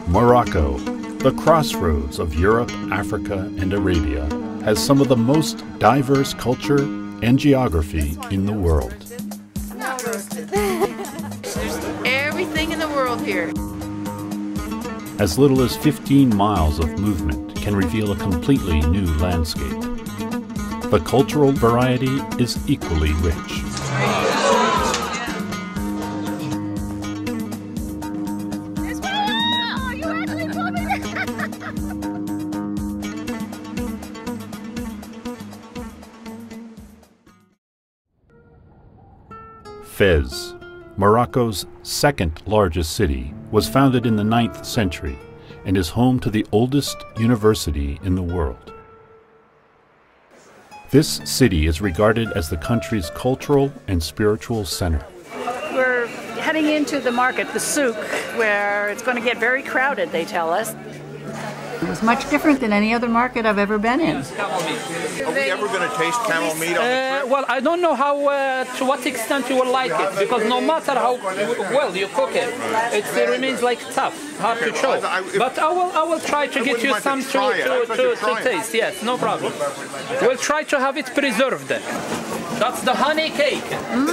Morocco, the crossroads of Europe, Africa, and Arabia, has some of the most diverse culture and geography in the world. There's everything in the world here. As little as 15 miles of movement can reveal a completely new landscape. The cultural variety is equally rich. Fez, Morocco's second largest city, was founded in the 9th century and is home to the oldest university in the world. This city is regarded as the country's cultural and spiritual center. We're heading into the market, the souk, where it's going to get very crowded, they tell us. It was much different than any other market I've ever been in. Are we ever going to taste camel meat on the trip? Well, I don't know how, to what extent you will like it, because no matter how well you cook it, it remains like tough, hard to chew. But I will try to get you some to taste. Yes, no problem. We'll try to have it preserved. That's the honey cake.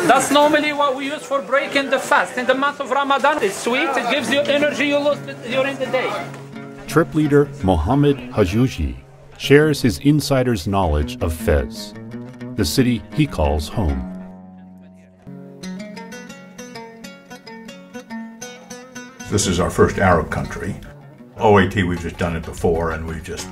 That's normally what we use for breaking the fast. In the month of Ramadan, it's sweet, it gives you energy you lose during the day. Trip leader Mohammed Hajouji shares his insider's knowledge of Fez, the city he calls home. This is our first Arab country. OAT, we've just done it before, and he's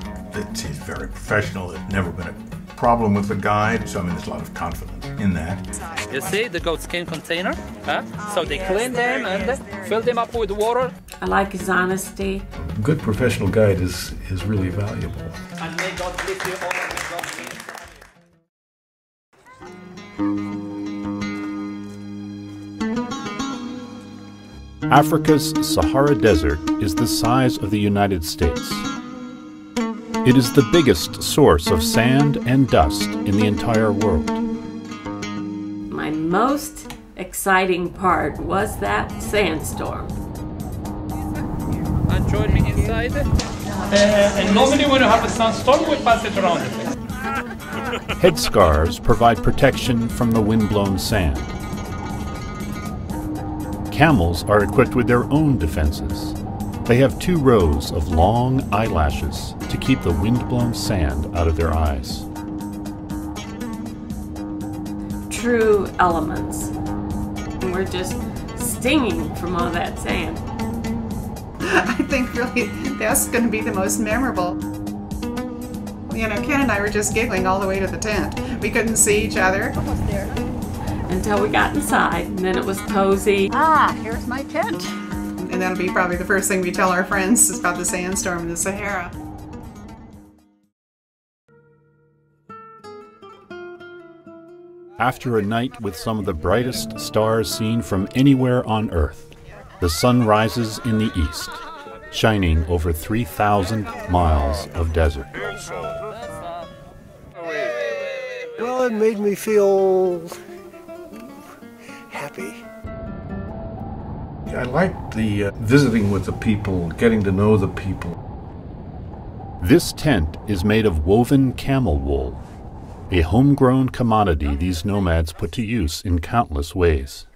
very professional. There's never been a problem with the guide, so I mean, there's a lot of confidence in that. You see the goat skin container? So they clean them and fill them up with water. I like his honesty. A good professional guide is really valuable. And may God bless you all with God's peace. Africa's Sahara Desert is the size of the United States. It is the biggest source of sand and dust in the entire world. My most exciting part was that sandstorm. And join me inside. And normally when you have a sandstorm, we pass it around. Headscarves provide protection from the windblown sand. Camels are equipped with their own defenses. They have 2 rows of long eyelashes to keep the windblown sand out of their eyes. True elements. We're just stinging from all that sand. I think really that's going to be the most memorable. You know, Ken and I were just giggling all the way to the tent. We couldn't see each other. Almost there. Until we got inside, and then it was cozy. Ah, here's my tent. And that'll be probably the first thing we tell our friends is about the sandstorm in the Sahara. After a night with some of the brightest stars seen from anywhere on Earth, the sun rises in the east, shining over 3,000 miles of desert. Well, it made me feel happy. I liked the visiting with the people, getting to know the people. This tent is made of woven camel wool, a homegrown commodity these nomads put to use in countless ways.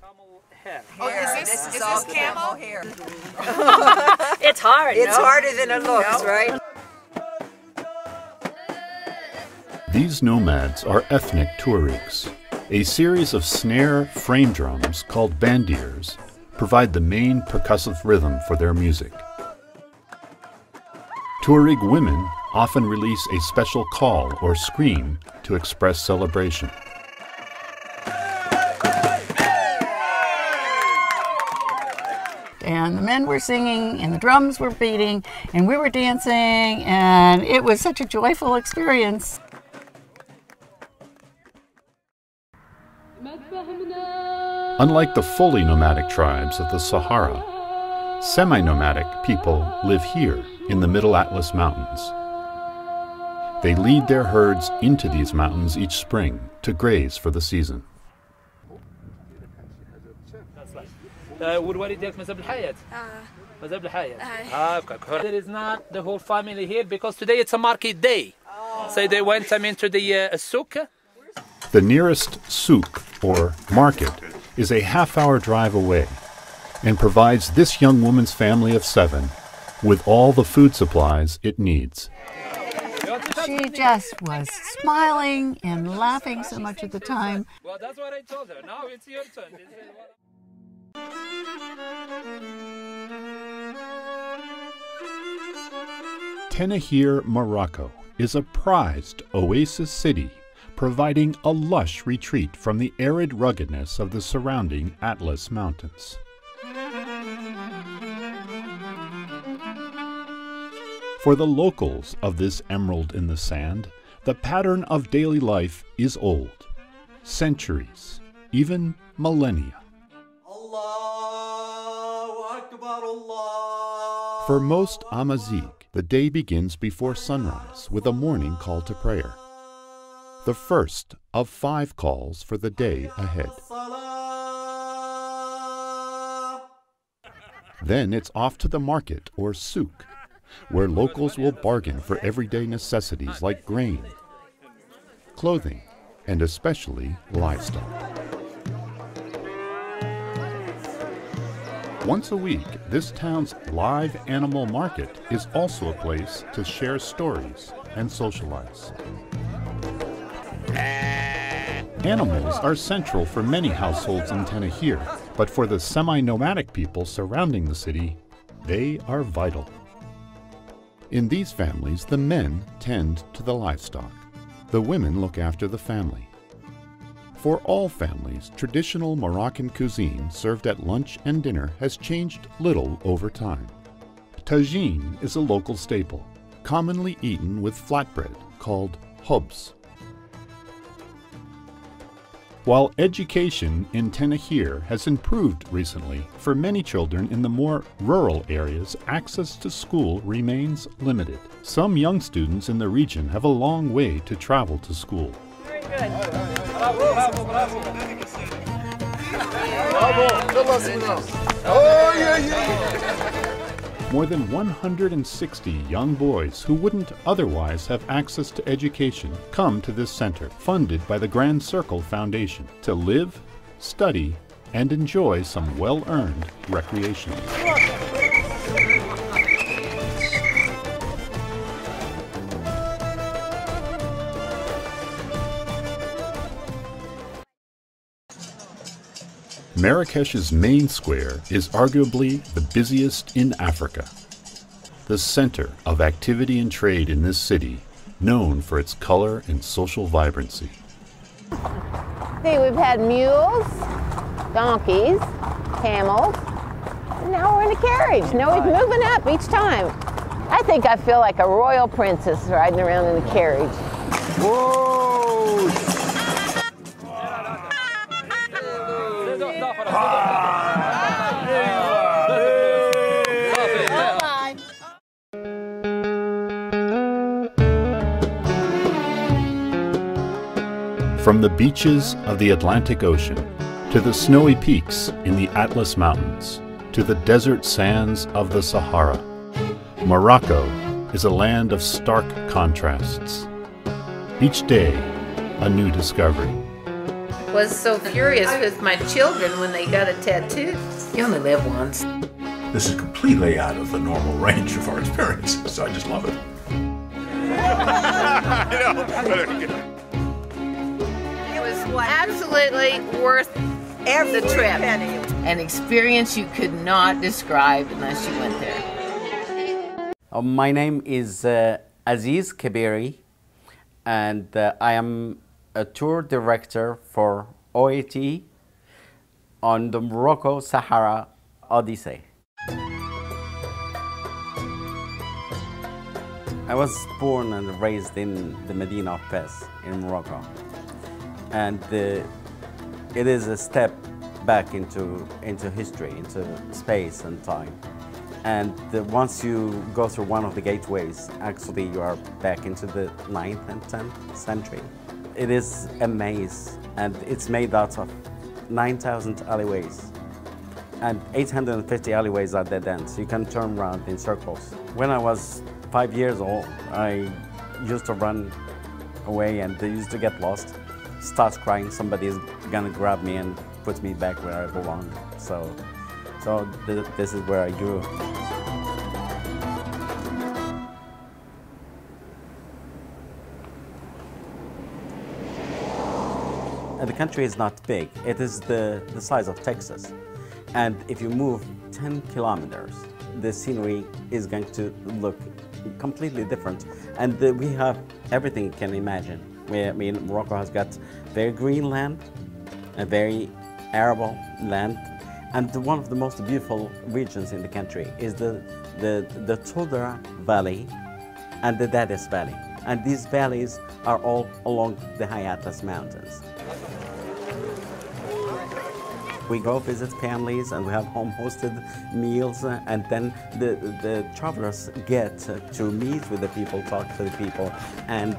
Oh, is this camel hair? It's hard. It's harder than it looks, right? These nomads are ethnic Tuaregs. A series of snare frame drums called bandiers provide the main percussive rhythm for their music. Tuareg women often release a special call or scream to express celebration. And the men were singing, and the drums were beating, and we were dancing, and it was such a joyful experience. Unlike the fully nomadic tribes of the Sahara, semi-nomadic people live here in the Middle Atlas Mountains. They lead their herds into these mountains each spring to graze for the season. There is not the whole family here because today it's a market day. So they went into the souk. The nearest souk, or market, is a half-hour drive away and provides this young woman's family of 7 with all the food supplies it needs. She just was smiling and laughing so much at the time. Well, that's what I told her. Now it's your turn. Tenahir, Morocco is a prized oasis city, providing a lush retreat from the arid ruggedness of the surrounding Atlas Mountains. For the locals of this emerald in the sand, the pattern of daily life is old, centuries, even millennia. For most Amazigh, the day begins before sunrise with a morning call to prayer, the first of 5 calls for the day ahead. Then it's off to the market or souk, where locals will bargain for everyday necessities like grain, clothing, and especially livestock. Once a week, this town's live animal market is also a place to share stories and socialize. Animals are central for many households in Tenahir, but for the semi-nomadic people surrounding the city, they are vital. In these families, the men tend to the livestock. The women look after the family. For all families, traditional Moroccan cuisine served at lunch and dinner has changed little over time. Tagine is a local staple, commonly eaten with flatbread called hobs. While education in Tenahir has improved recently, for many children in the more rural areas, access to school remains limited. Some young students in the region have a long way to travel to school. Very good. More than 160 young boys who wouldn't otherwise have access to education come to this center, funded by the Grand Circle Foundation, to live, study, and enjoy some well-earned recreation. Marrakesh's main square is arguably the busiest in Africa. The center of activity and trade in this city, known for its color and social vibrancy. See, we've had mules, donkeys, camels, and now we're in a carriage. Now we're moving up each time. I think I feel like a royal princess riding around in a carriage. Whoa! From the beaches of the Atlantic Ocean, to the snowy peaks in the Atlas Mountains, to the desert sands of the Sahara, Morocco is a land of stark contrasts. Each day, a new discovery. Was so furious with my children when they got a tattoo. You only live once. This is completely out of the normal range of our experiences, so I just love it. It was absolutely worth every trip. An experience you could not describe unless you went there. My name is Aziz Kabiri, and I am a tour director for OAT on the Morocco Sahara Odyssey. I was born and raised in the Medina of Fez in Morocco, and it is a step back into history, into space and time. And once you go through one of the gateways, actually you are back into the 9th and 10th century. It is a maze, and it's made out of 9,000 alleyways. And 850 alleyways are dead ends. You can turn around in circles. When I was 5 years old, I used to run away and I used to get lost, start crying, somebody's gonna grab me and put me back where I belong. So this is where I grew. The country is not big. It is the size of Texas. And if you move 10 kilometers, the scenery is going to look completely different. And we have everything you can imagine. I mean, Morocco has got very green land, a very arable land, and one of the most beautiful regions in the country is the Toudra Valley and the Dadis Valley. And these valleys are all along the High Atlas Mountains. We go visit families and we have home-hosted meals, and then the travelers get to meet with the people, talk to the people, and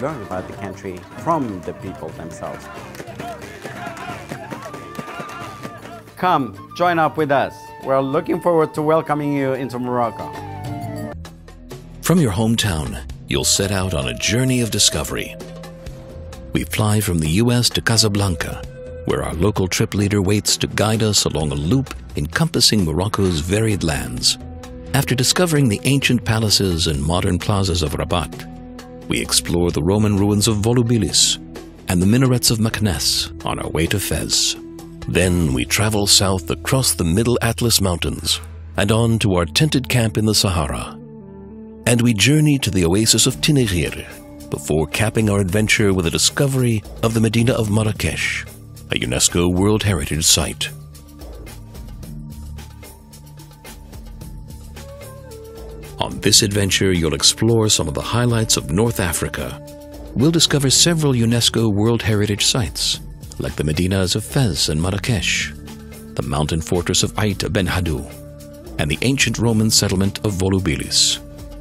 learn about the country from the people themselves. Come, join up with us. We're looking forward to welcoming you into Morocco. From your hometown, you'll set out on a journey of discovery. We fly from the US to Casablanca, where our local trip leader waits to guide us along a loop encompassing Morocco's varied lands. After discovering the ancient palaces and modern plazas of Rabat, we explore the Roman ruins of Volubilis and the minarets of Meknes on our way to Fez. Then we travel south across the Middle Atlas Mountains and on to our tented camp in the Sahara. And we journey to the oasis of Tinagir before capping our adventure with a discovery of the Medina of Marrakesh, a UNESCO World Heritage Site. On this adventure, you'll explore some of the highlights of North Africa. We'll discover several UNESCO World Heritage Sites, like the Medinas of Fez and Marrakesh, the mountain fortress of Aït Ben Haddou, and the ancient Roman settlement of Volubilis.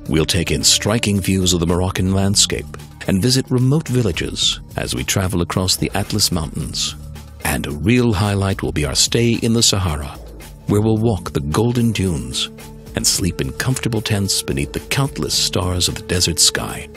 We'll take in striking views of the Moroccan landscape and visit remote villages as we travel across the Atlas Mountains. And a real highlight will be our stay in the Sahara, where we'll walk the golden dunes and sleep in comfortable tents beneath the countless stars of the desert sky.